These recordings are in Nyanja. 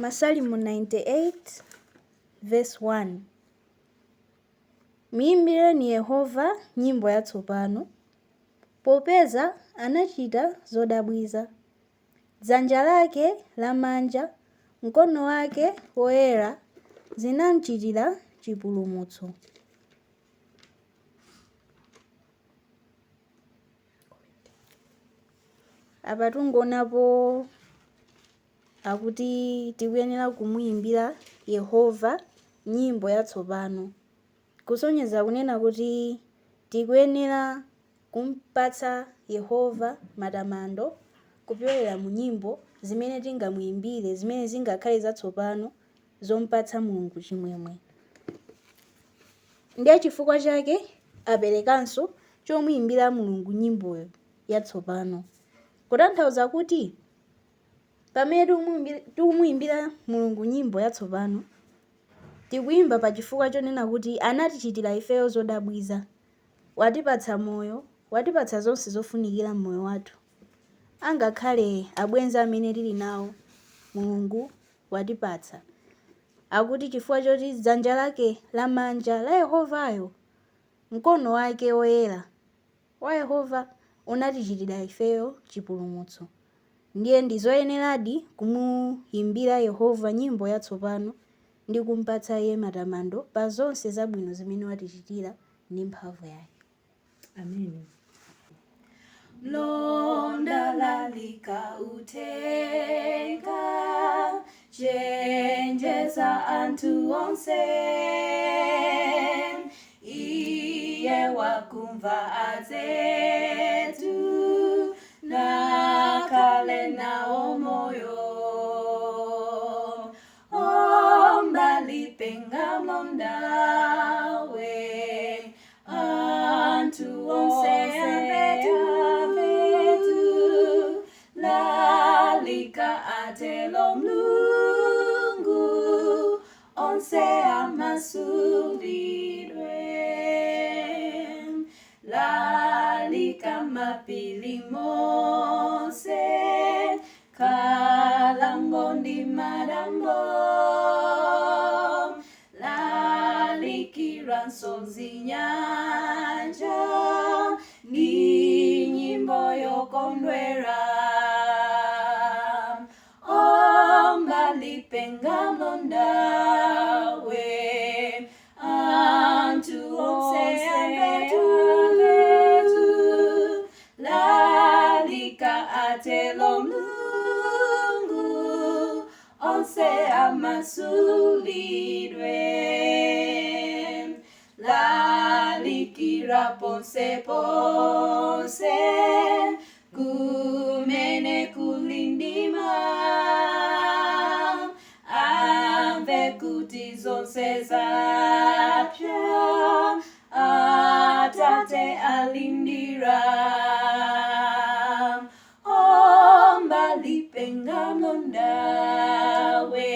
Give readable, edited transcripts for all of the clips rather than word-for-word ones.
Masalimu 98 verse 1. Muyimbireni Yehova nyimbo yatsopano, popeza anachita zodabwitsa. Dzanja lake lamanja, mkono wake woyera zinamchitira chipulumutso. Apa tingonapo akuti tikuyenera kumuyimbira Yehova nyimbo yatsopano, kusonyeza kunena kuti tikuyenera kumpatsa Yehova matamando kupyolera mu nyimbo zimene tingamuyimbire, zimene zingakhale zatsopano zompatsa Mulungu chimwemwe. Ndiye chifukwa chake aperekanso chomuyimbira Mulungu nyimboyo yatsopano, kutanthauza kuti pamene tikumuyimbira Mulungu nyimbo yatsopano tikuyimba pa chifukwa chonena kuti anatichitira ifeyo zodabwitsa, watipatsa moyo, watipatsa zonse zofunikira mmoyo wathu. Angakhale abwenzi amene tili nawo Mulungu watipatsa. Akuti chifukwa choti dzanja lake lamanja la Yehovayo, mkono wake woyera wa Yehova unatichitira ifeyo chipulumutso. Ndiye ndizoyeneradi kumuyimbira Yehova nyimbo yatsopano ndi kumpatsa Iye matamando pa zonse zabwino zimene watichitira ndi mphamvu yake. Amen. Londa lalika utenga, chenjeza anthu onse, Iye wakumva azetu, nakhale nawo moyo. Omba lipenga mlondawe, anthu onse avetu, lalika atelo Mulungu, onse amasulidwe. Lalika mapiri monse, kalango ndi madambo, lalikira nsonzi nyanja, ndi nyimbo yokondwera. Omba lipenga mlondawe, anthu onse avetu, lalika atelo Mulungu, onse amasulidwe. Lalikira ponse ponse, kumene kulindima, amve kuti zonse zapya, Atate alindira. Omba lipenga mlondawe,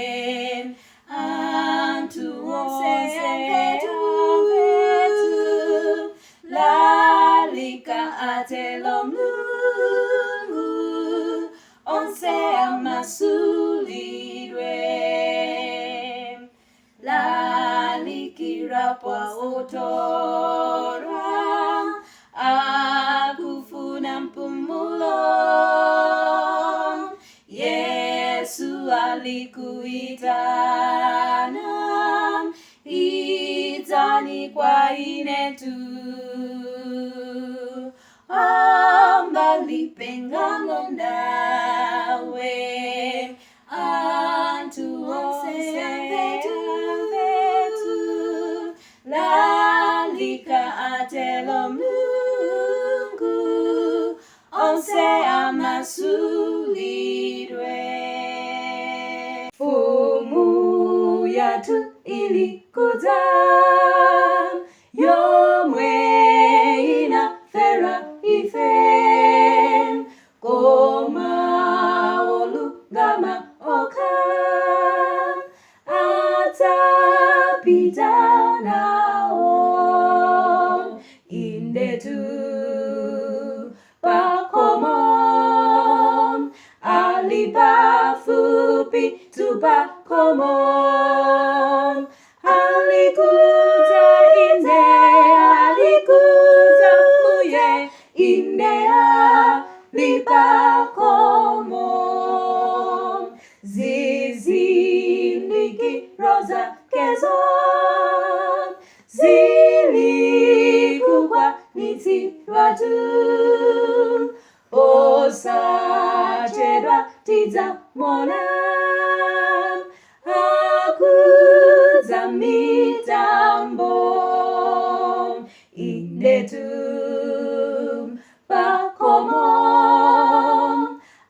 anthu onse avetu, lalika atelo Mulungu, onse amasulidwe. Lalikira kwa otorwa, akufuna mpumulo, Yesu alikuitana, itani kwa inetu. Omba lipenga mlondawe, anthu onse avetu, lalika atelo Mulungu, onse amasulidwe. Mfumu yathu ilikuza, yomwe inafera ife, koma olungama okha atapita nawo. Indetu pakomo alipafupi fupi tupakomo. Alikuta inde, alikuta muye inde alipakomo. Ziziliki roza kezo zilikuwa niti watu osachedwa tiza mona akuza mitambo indetu pakomo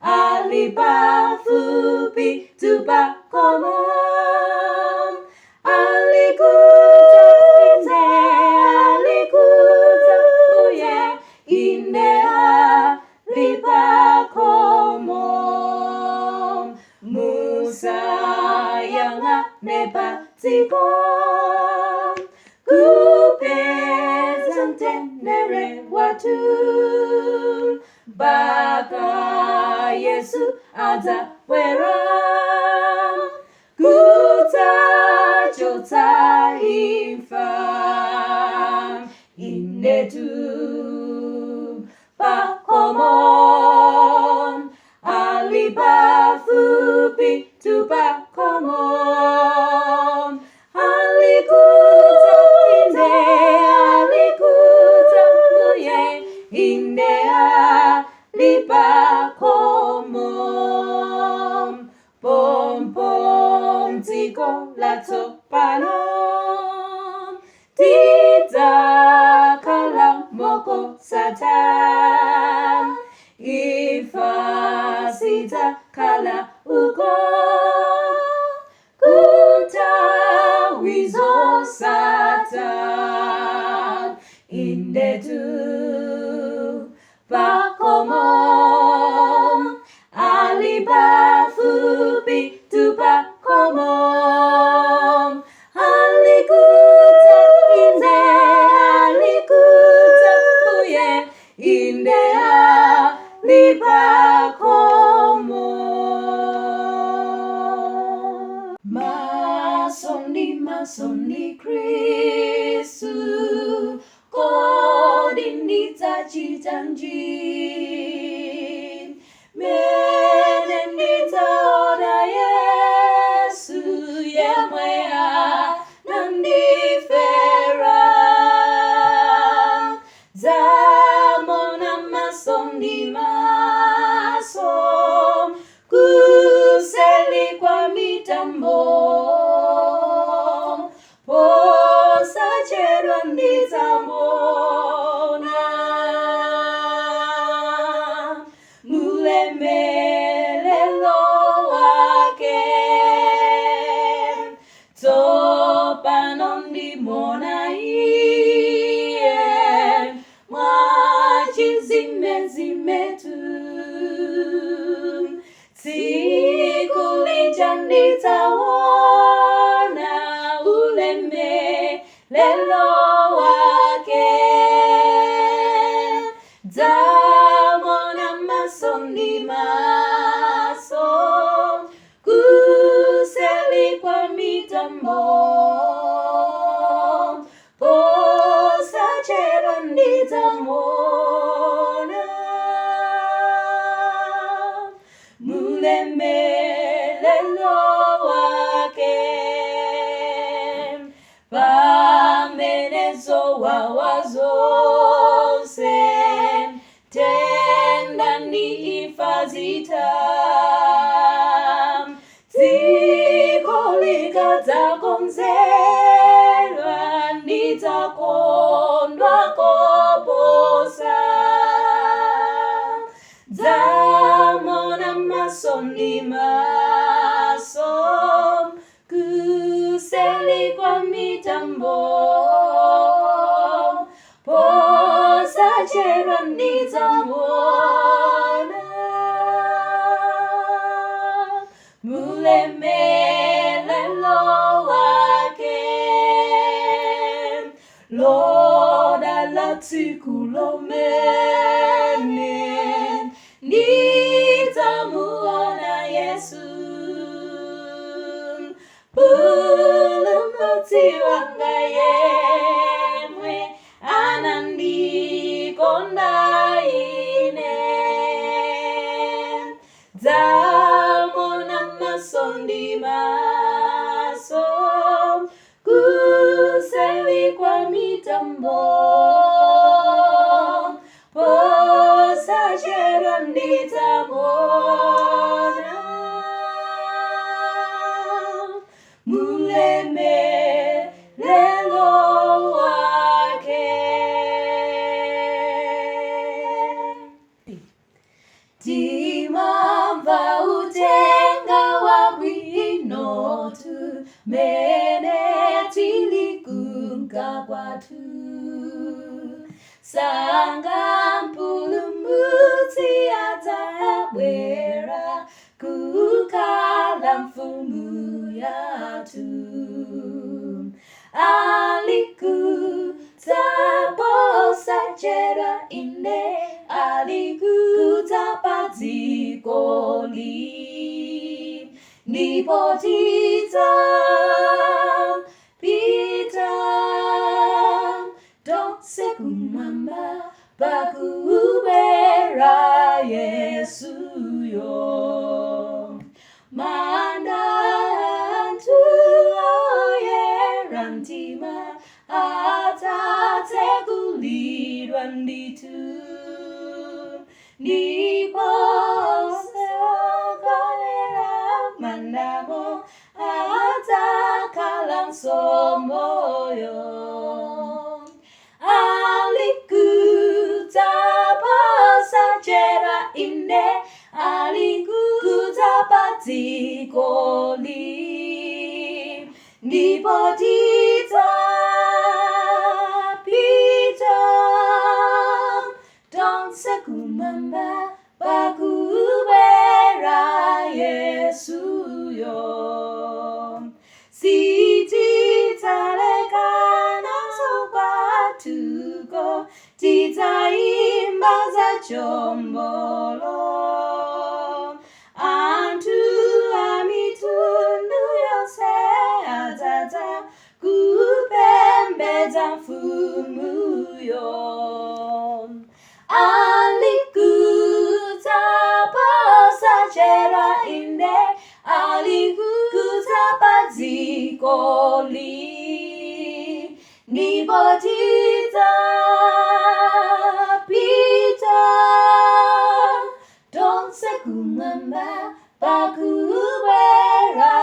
alipa fupi tupakomo. Alikuta inde, alikuta muye inde alipakomo. Musa yanga nepatiko kupeza ntendere watu baka Yesu atawera kutachota ifa indetu pakomo alipa fupi tupakomo. Alikuta inde, alikuta muye inde alipakomo. Pom pom tiko lato pano tita kala moko satan ifa sita kala uko kuta wizo satan indetu pakomo alipa fupi tupakomo. Alikuta inde, alikuta muye inde alipakomo. Masoni Kristu kodinita chitanji menendita ona Yesu yemwea nandifera zamona masoni masom kuseli kwa mitambo posachedwa ndizamona mulemelelo wake topano ndimona iye mwachizimezimetu siku lija nditaona ulemelelo wake zamona masoni maso kuseli kwa mitambo posachedwa ndizamona mulemelelo wake pamenezo wawazose tenda ni ifazita zikolika zakonzerwa nitakondwa koposa zamona masoni maso kuseli kwa mitambo posachedwa ndizamona mulemelelo wake loda latikulomene nitamuona Yesu Pulumutsi wanga yemwe anandikonda ine. Dzamona maso ndi maso kuseli kwa mitambo, posachedwa ndidzamona ulemerero wake. Timamva uthenga wabwino tumene tili kunka kwathu, sanga mpulumutsi adzabwera kukhala mfumu yathu. Alikudza posachedwa inde, alikudza pa dziko li, ndipo tidzapita tonse kumwamba pakubwera Yesuyo. Manda anthu oyera mtima adzatsekulidwa ndithu, ndipo okalera m'mandamo adzakhalanso moyo. Alikudza posachedwa inde, alikudza pa dziko li, ndipo tidzapita tonse kumwamba pakubwera Yesuyo. Sitidzalekanaso kwathuko, tidzayimba za chombolo. Anthu a mitundu yonse adzadza kupembedza mfumuyo. Alikudza posachedwa inde, alikudza pa dziko li, ndipo tidzapita tonse kumwamba pakubwera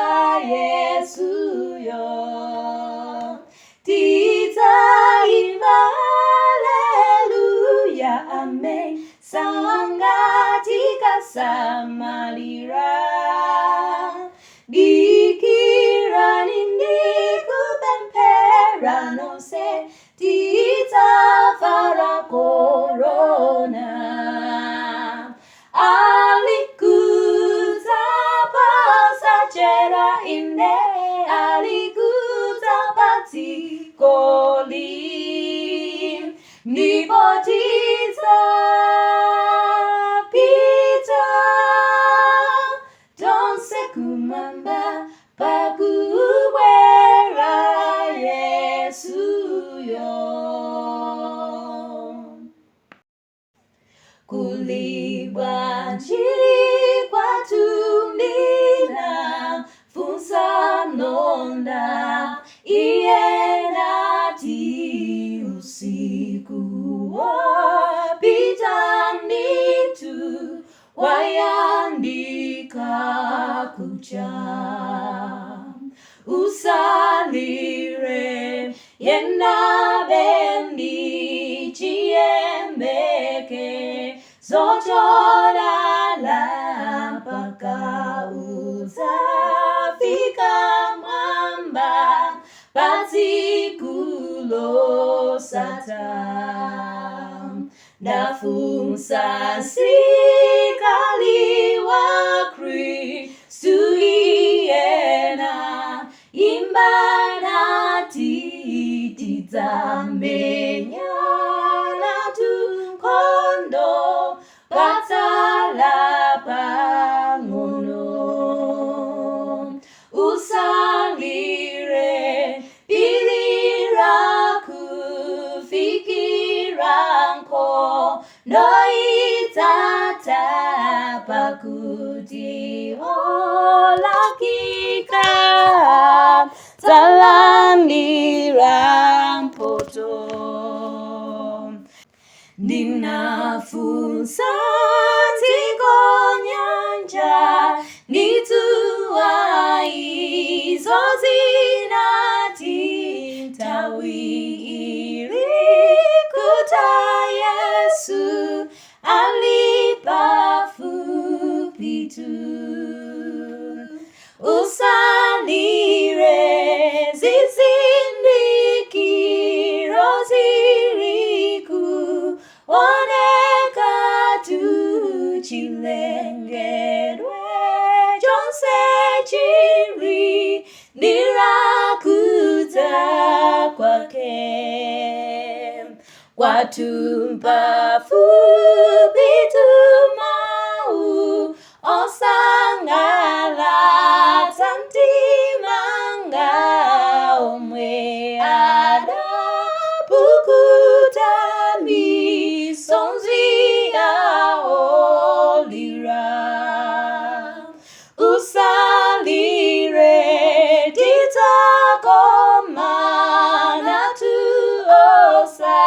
Yesuyo. Tidzayimba haleluya amen, sanga tikasamalira. Dikirani ndikupemphera nonse, tidzafala korona. Alikudza posachedwa inde, alikudza pa dziko li, ndipo tidzapita tonse kumwamba pakubwera Yesuyo. Kulibwanji kwathu ndinafunsa mlonda, iye nati usiku wapita ndithu, wayandika kucha. Usalire yenda bendi chiyembeke, zochodala mpaka udzafika mwamba, patsiku losatha. Ndafunsa msilikali wa Kristu iyena, imba nati tidzamenyana tunkhondo, patsala pang'ono. Usalire hakika talandira mpoto. Ninafunsa tiko nyanja nituai zozinati tawiri kuta Yesu alipa fupi tu. Usalire zizindiki roziriku oneka tu chilengedwe jonse chiri nirakuta kwake. Watumpa fupi tumau osangala tantimanga omwe ada pukutami sonzia olira. Usalire titakomana tuosa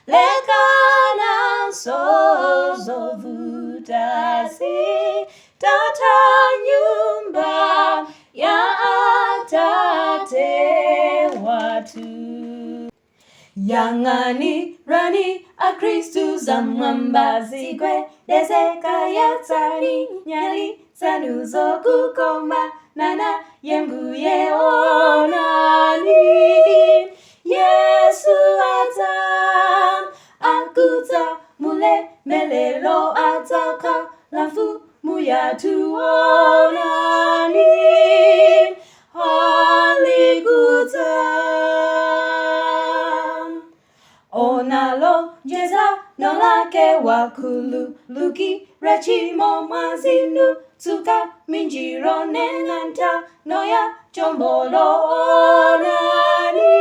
lekana sozovutasi tata nyumba ya atate watu. Yangani rani a Kristu zamwamba zigwe dezeka yatsani nyali sanuzo kukoma nana yembuye onani. Yesu ata akuta mule melelo ataka lafu muyatu onani. Halikuta onalo jeza nolake wakulu luki rechimo mazinu tuka minjiro nenanta noya chombolo onani.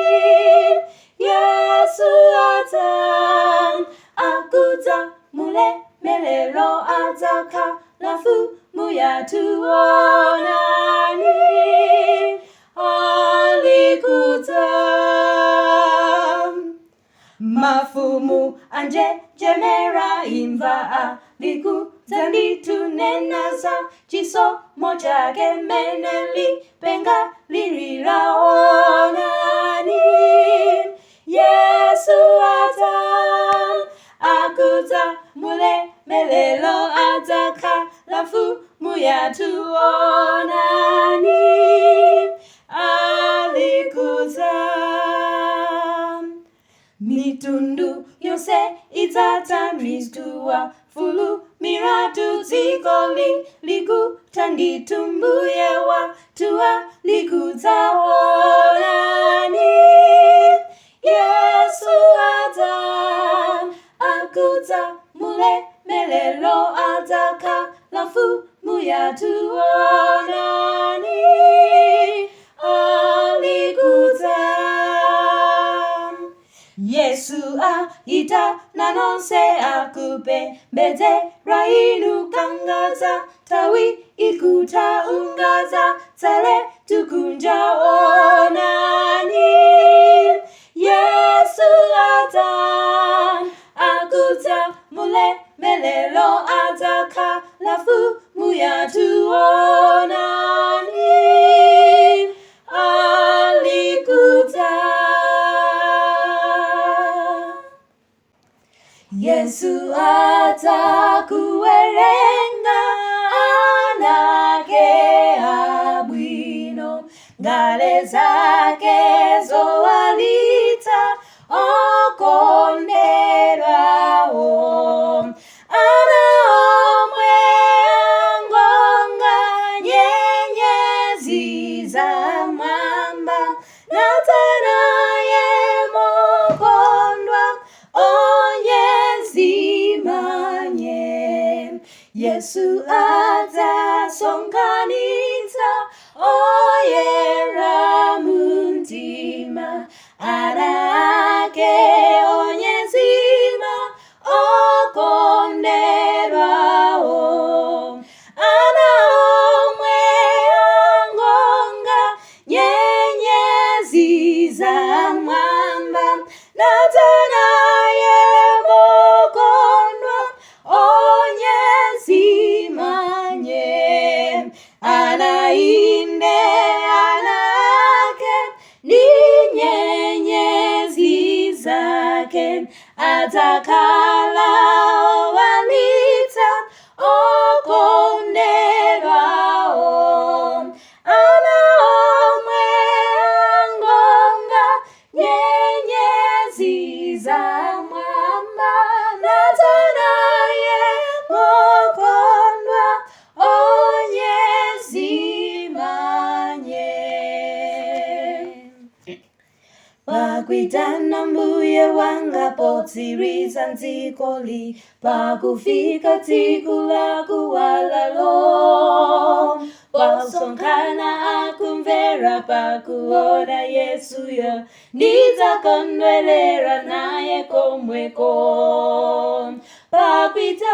Yesu atan akuta mule melelo ataka lafu muyatu onani. Alikuta mafumu anje jemera imva liku tanditu nenasa chiso mocha kemeneli penga lirira onani. Yesu ata akuta mule melelo ataka lafu muyatu onani. Alikuta mitundu yose itata mistua fulu miratu zikoli liku tanditumbuye wa tua likuta onani. Yesu atan akuta mule melelo ataka lafu muyatu onani. Alikuta Yesu ita nanonse akupe bete rainu kangaza tawi ikuta ungaza tale tukunja onani. Yesu atan akuta mule melelo ataka lafu muyatu onani. Alikuta Yesu atakuwerenga anake abwino ngale zake zoalita okonderwawo ana omwe angonga nyenyezi za mwamba natanaye mokondwa onyezimanye. Yesu atasonganitsa oyera muntima anake onyezima okonderwawo ana omwe natanaye mokondwa onyezimanye anainde anake ni nyenyezi zake atakala walita okonderao anaomwe angonga nyenyezi za mwamba natanaye mokondwa onyezimanye pakwitana mbuye wanga potsiriza nzikoli pakufika tsiku la kuwalalo pasonkhana akumvera pakuona Yesuyo ndidzakondwerera naye komweko pakwitana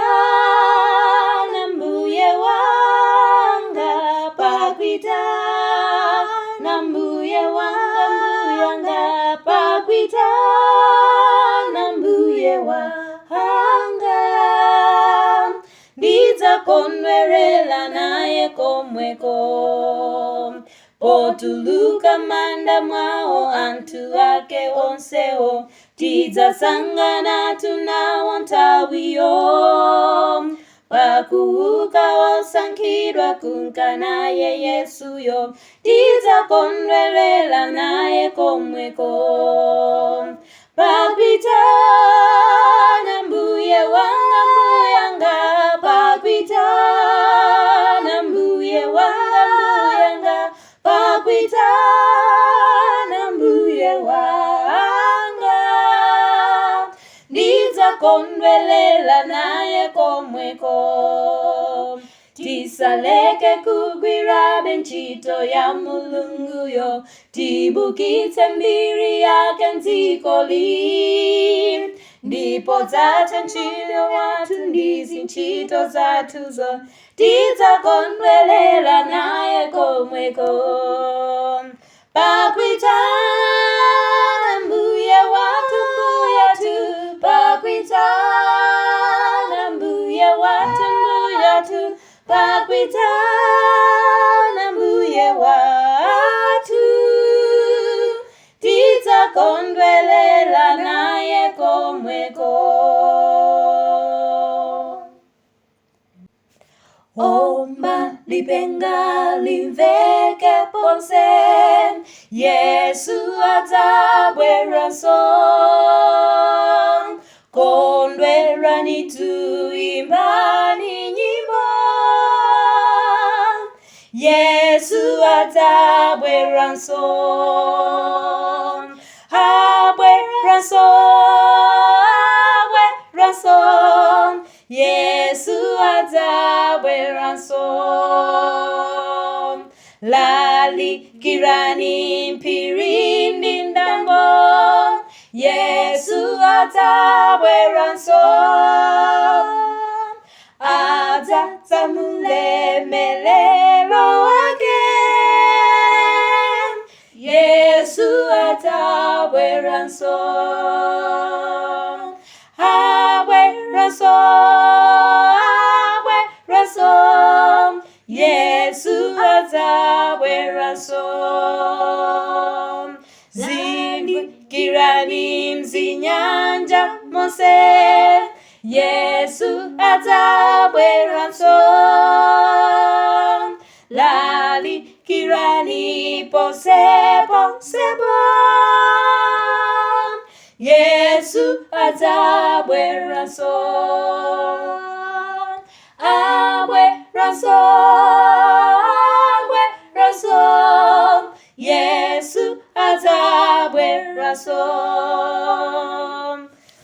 mbuye wanga pakwitana mbuye wanga pakwitana mbuye wanga ndidzakondwerera naye komweko potuluka manda mwawo anthu ake onsewo tidzasangana tunawo nthawiyo pakuuka osankhidwa kunka naye Yesuyo tidzakondwerera naye komweko pakwitana mbuye wanga pakwitana mbuye wanga pakwitana mbuye wanga ndidzakondwerera naye komweko tisaleke kugwirabe ntchito ya Mulunguyo tibukitse mbiri yake nzikoli ndipo dzatha ntchito wathu ndizi ntchito zathuzo tidzakondwerera naye komweko pakwitana mbuye wathu pakwitana mbuye wathu pakwitana mbuye wathu tidzakondwerera naye komweko omba lipenga limveke ponse Yesu adzabweranso kondwerani tuimbani nyimbo Yesu adzabweranso Yesu adzabweranso lalikirani mphiri ndi ndambo Yesu adzabweranso adzatsamule melero wake Yesu adzabweranso Yesu adzabweranso zindikirani mzinyanja monse Yesu adzabweranso lalikirani ponsepo Yesu adzabweranso Yesu adzabweranso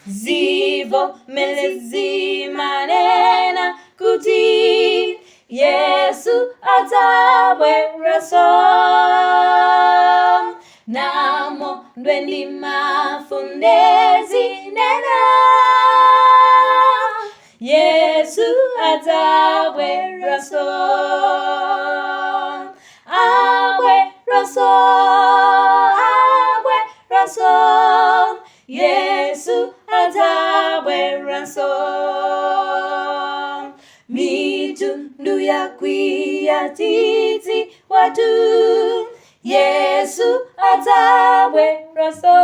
zivo melezi manena kuti Yesu adzabweranso namo ndwendi mafundezi nena Yesu adzabweranso abweranso Yesu Yesu adzabweranso.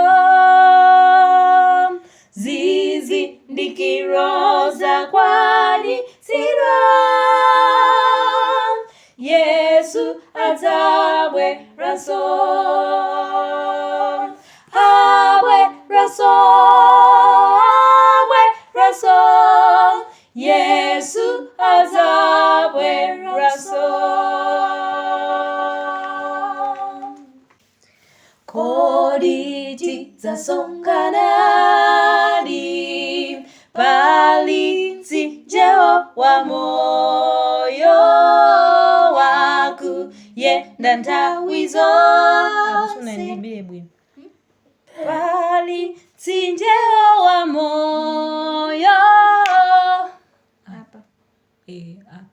Zizindikiro zakwaniritsidwa. Yesu adzabweranso. Abweranso. Yesu adzabweranso. Kodi tidzasonkhanadi pali mtsinjewo wa moyo wakuyenda nthawi zonse. Pali mtsinjewo wa moyo.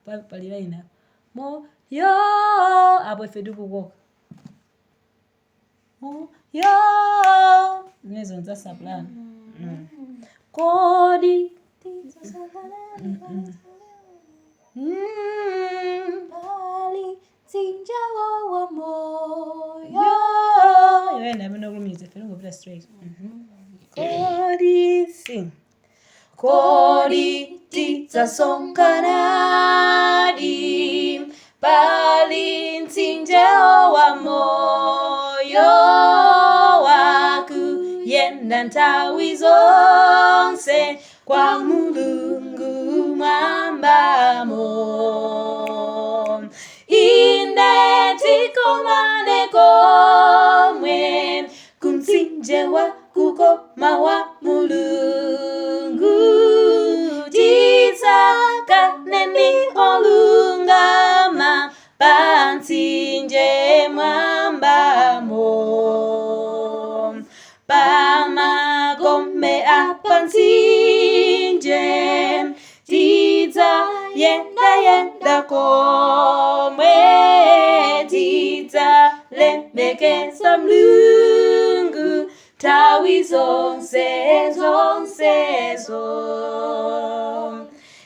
Apa pali laina moyo apo ife tikukoka moyo zinezo nzasaplana. Kodi pali mtsinjewo wa moyo. Yoenda amene kulumiza ife tingopita straight. Kodi sing. Kodi tidzasonkhanadi pali mtsinjewo wa moyo wakuyenda nthawi zonse kwa Mulungu mwambamo. Inde tikomane komwe kumtsinje wa kukoma wa Mulungu. Titsakane ndi olungama pa mtsinje mwambamo. Pa magombe apa mtsinje tidzayenda komwe tidzalembekeza Mulungu nthawi zonsezo.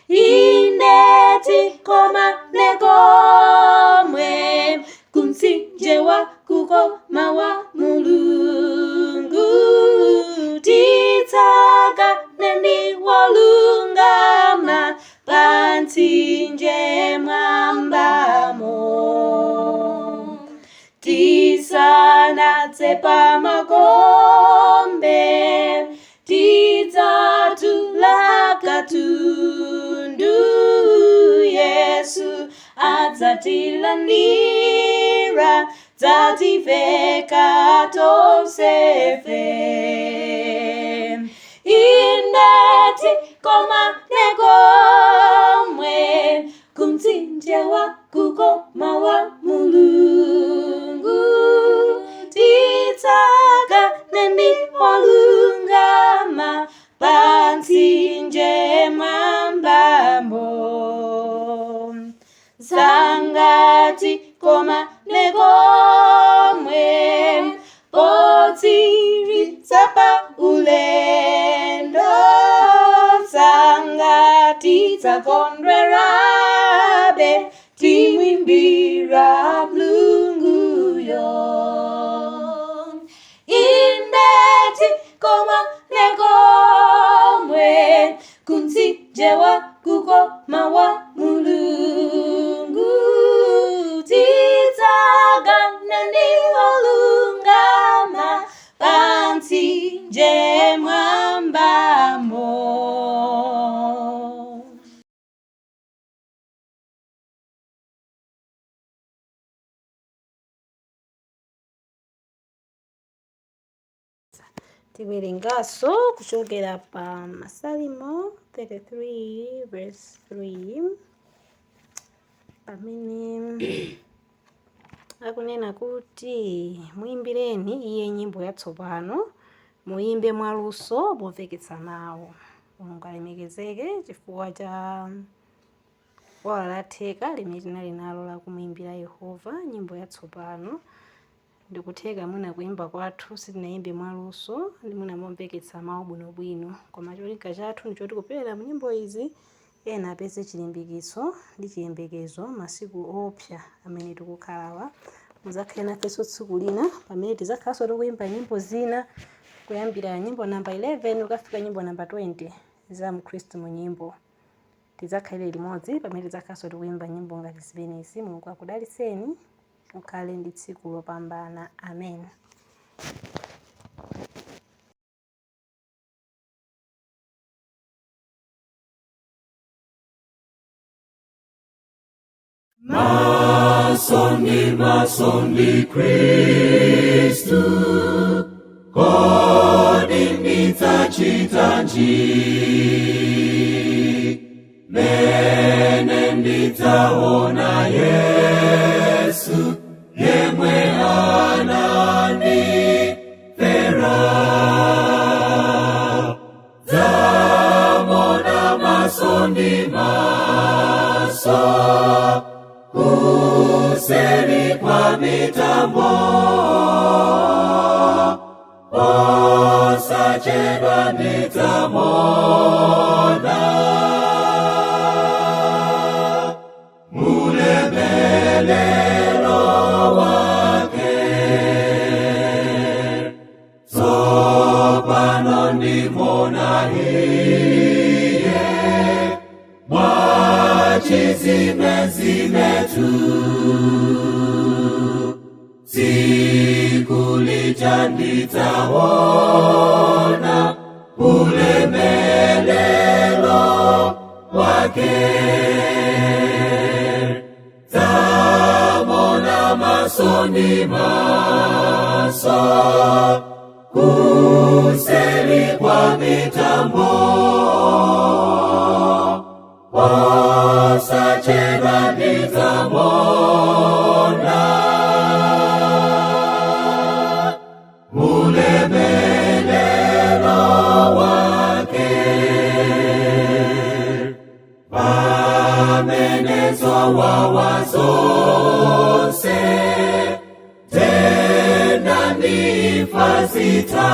Inde tikomane komwe kumtsinje wa kukoma wa Mulungu. Titsakane ndi olungama pa mtsinje mwambamo. Tisanadze pa magombe tidzatula katundu. Yesu adzatilandira dzativeka tonsefe. Inde tikomane komwe kumtsinje wa kukoma wa Mulungu. Titsakane ndi olungama pa mtsinje mwambamo. Zanga tikomane komwe potsiritsa pa ulendo. Zanga tidzakondwerabe timwimbira Mulunguyo. Inde tikomane komwe kumtsinje wa kukoma wa Mulungu. Tidzakane ndi olungama pa mtsinje mwambamo. Tiwerengaso kuchokera pa Masalimo 33 verse 3 pamene akunena kuti muyimbireni iye nyimbo yatsopano, muyimbe mwaluso pomveketsa mawu. Mulungu alemekezeke chifukwa cha wala latheka limene tinali nalo la kumuyimbira Yehova nyimbo yatsopano. Ndikutheka mwina kuimba kwathu sitinayimbe mwaluso ndi mwina momveketsa mawu bwinobwino, koma cholinga chathu ndichoti kupera mu nyimbo izi ena apeze chilimbikitso ndi chiyembekezo masiku opsa amene tikukhalawa. muzakhale nafenso tsiku lina pamene tizakhalanso tikuyimba nyimbo zina kuyambira nyimbo namba 11 ukafika nyimbo namba 20 za mkhristu mu nyimbo. Tizakhale limodzi pamene tizakhalanso tikuyimba nyimbo ngati zimenezi. Mulungu akudalitseni, mukhale ndi tsiku lopambana. Amen. Masoni Kristu, kodi ndidzachitanji, mene ndidzaona Yesu, yemwe anandifera. Dzamona maso ndi maso, kuseri kwa mitambo, osachedwa ndidzamona ulemelero wake. Tsopano ndimona iye mwachizimezime tu, tsiku lija ndidzaona ulemelero wake. Dzamona maso ndi maso, kuseri kwa mitambo, osachedwa ndidzamona ulemelero wake. Pamene zowawa zonse tenda ndifa zita,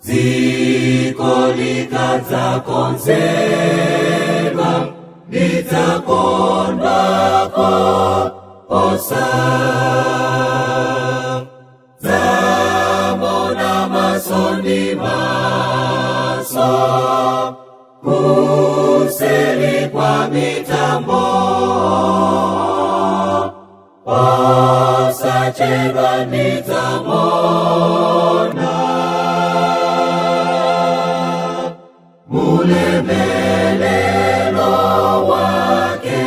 dziko likadzakonzedwa ndidzakondwako posa. Dzamona maso ndi maso, kuseri kwa mitambo, osachedwa ndidzamona ulemelero wake.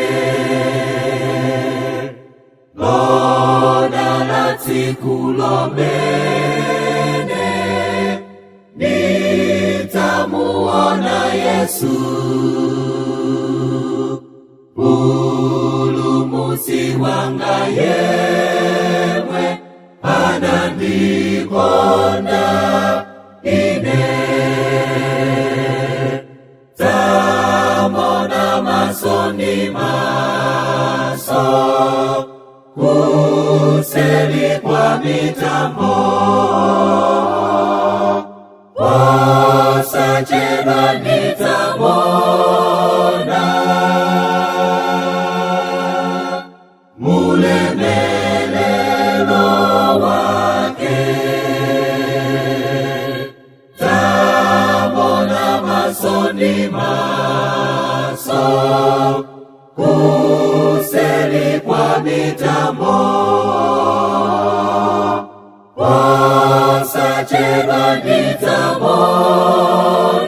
Lodala tsiku lomene ndidzamuona Yesu, mpulumutsi wanga yemwe anandikonda ine. Dzamona maso ndi maso, kuseri kwa mitambo, osachedwa ndidzamona ulemelero wake. Dzamona maso ndi maso, kuseri kwa mitambo, osachedwa ndidzamona